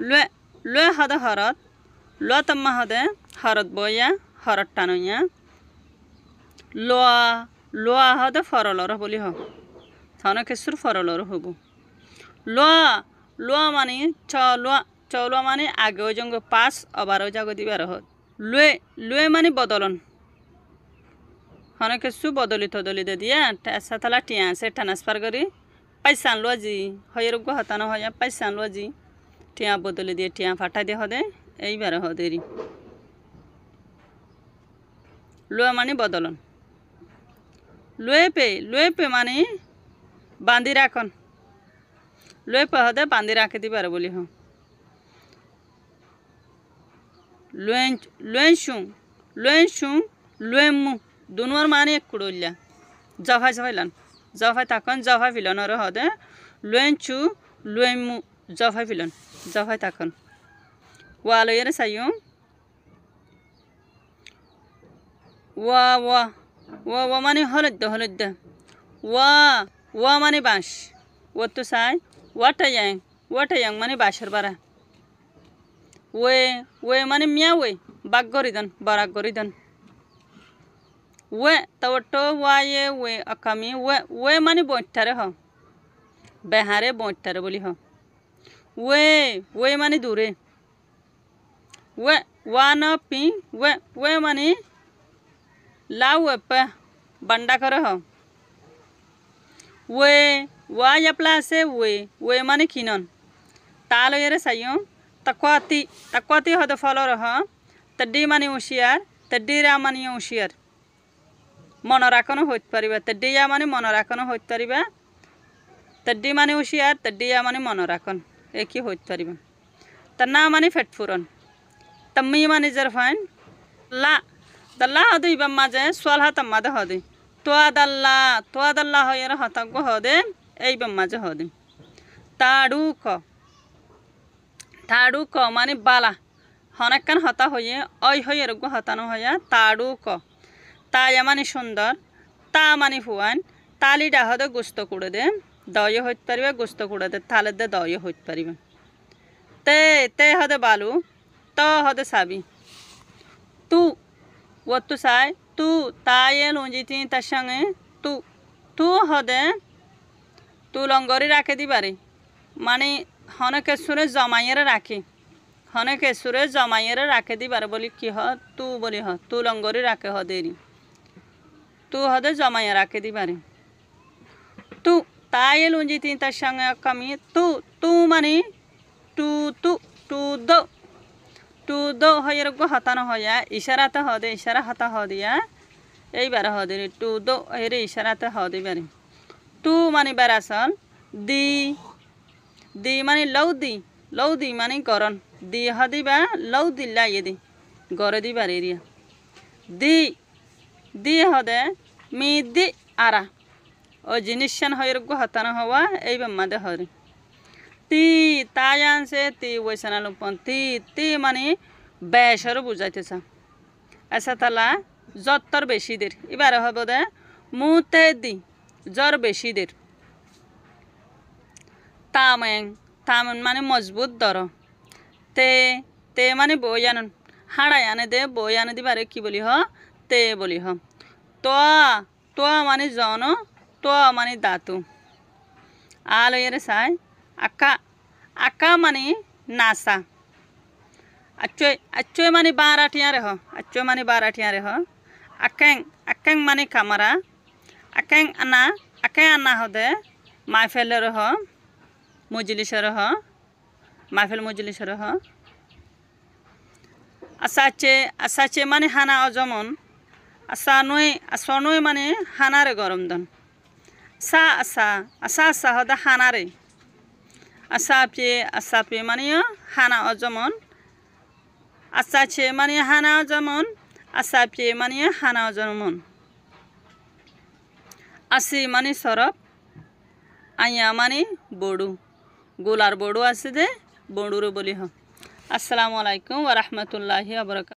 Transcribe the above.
লুয়ে লুয়ে হদে হরত লুয়া তম্মা হদে হরত বইয়া হরত টানুয়া লোয়া লোয়া হদে ফরলর বলি হ থানা কেসুর ফরলর হব লোয়া লোয়া মানে চলোয়া মানে আগে ওই জঙ্গ পাঁচ আবারও জাগো দিবার হত লুয়ে লুয়ে মানে বদলন হনে কেসু বদলি থদলি দে দিয়া টেসা থালা টিয়া আছে ট্রান্সফার করি পয়সা লোয়া জি হয়ের গো হতানো হয় পয়সা লোয়া জি টিয়া বদলি দিয়ে টিয়া ফাটা দিয়ে হদে এইবার হদেরি লুয়া মানে বদলন লুয়ে পে মানে বাঁধি রাখন লুয়ে পে হদে বাঁধি রাখে দিবার বলি হ লুয়েন শুং লুয়েমু দুনোর মানে এক কুড়িয়া জফাই জফাইলান জফাই থাকুন জফাই ফিলনর হদে লুয়েনচু লুয়েমু জফাই ফিলন জফাই থাকুন ওয়া লইয়ের সাইও ওয়া ওয়া ওয়া ওয়া মানে হলদ্দ ওয়া মানে বাঁশ ও তো সাই ওয়াটায়াং মানে বাঁশের বাড়া ওয়ে মানে মিয়া বাঘ গরিদন বারাক গরিদন ওয়ে তাওটো ওয়ে আকামি ওয়ে মানে বইটারে হ বেহারে বইটারে বলি হ ওয়ে মানে দূরে ওয়া না পি ওয়ে মানে লাউ এপে বান্ডা করে হ ওয়া আপলা আছে ওয়ে মানে খিনন তাল এর সাইও তাকুয়াতি হদে ফলর হ তড্ডি মানে হুঁশিয়ার তড্ডিরা মানে হুঁশিয়ার মনে রাখনো হইতে পারিবা তড্ডিয়া মানে মনে রাখনো হইতে পারিবা তড্ডি মানে হুঁশিয়ার তড্ডিয়া মানে মনে রাখন একই হইতে পারিবা তার না মানে ফেটফুরন তম্মি মানে জরফাইন দল্লা হদে ইবাম মাঝে সোয়াল হাতাম মাদে হদে তোয়া দাল্লা হয়ের হতাগ্য হদে এইবাম মাঝে হদে তাড়ু ক মানে বালা হনেকান হতা হয়ে হয়ে রোগ হতানো হইয়া তাড়ু ক তায়া মানে সুন্দর তা মানে হুয়ান তালিডা হদে গোস্ত কুড়ে দে দয় হইতে পারিবে গোস্ত কুড়ে দে তালে দে দয় হইতে পারিবে তে হদে বালু ত হদে সাবি তু সাই তু তায়ে লুঞ্জিতি তার সঙ্গে তু হদে তু লঙ্গরি রাখে দিবারে মানে হনেকে সুরে জমাইয়ের রাখে দিবারে বলি কি হ তু বলি হ তু লঙ্গরি রাখে হদেরি তু হদে জমাইয়া রাখে দিবারে তু তায়ে লুঞ্জিতি তার সঙ্গে কামি তু মানে টু দো হয়ের গো হতানো হইয়া ইশারাতে হদে ইশারা হতা হদিয়া এইবার হদেরি টু দো হেরে ইশারাতে হদিবারে টু মানে বেড়াসল দি মানে লৌদি মানে গরন দি হদিবা লৌ দিল্লা ইয়ে দি গড়ে দিবার এরিয়া দি হদে মি দি আরা ও জিনিসান হয়ের গো হতানো হওয়া এইবার মাদে হরে তায়ান সে ওইসানা লুপন তি মানে বেসরও বুঝাইতেছা আচ্ছা তালা যত্তর বেশি দের এবার হব দে মুতে দি জ্বর বেশি দের তামেন মানে মজবুত দর তে মানে বই আনন হাড়াই আনে দে বই আনে দিবারে কি বলি হ তে বলি হ তোয়া মানে জন তোয়া মানে দাতু আলো এর সাই আকা মানে নাসা আচ্চয় মানে বারাঠিয়া রে হ আকেং মানে কামারা আকেং আনা হদে মাহফিলের হ মজলিসের হ মাহফিল মজলিসের হ আসাচে মানে হানা অজমন আসনই মানে হানারে গরম দন আসা হদে হানারে আসাপে মানে হানা অজমন আসাচে মানে হানা অজমন আসাপে মানে হানা অজমন আসি মানে সরব আইয়া মানে বড়ু গোলার বড়ু আছে দে বড়ুরে বলি হ আসসালামু আলাইকুম ওয়া রাহমাতুল্লাহি ওয়া বারাকাতুহু।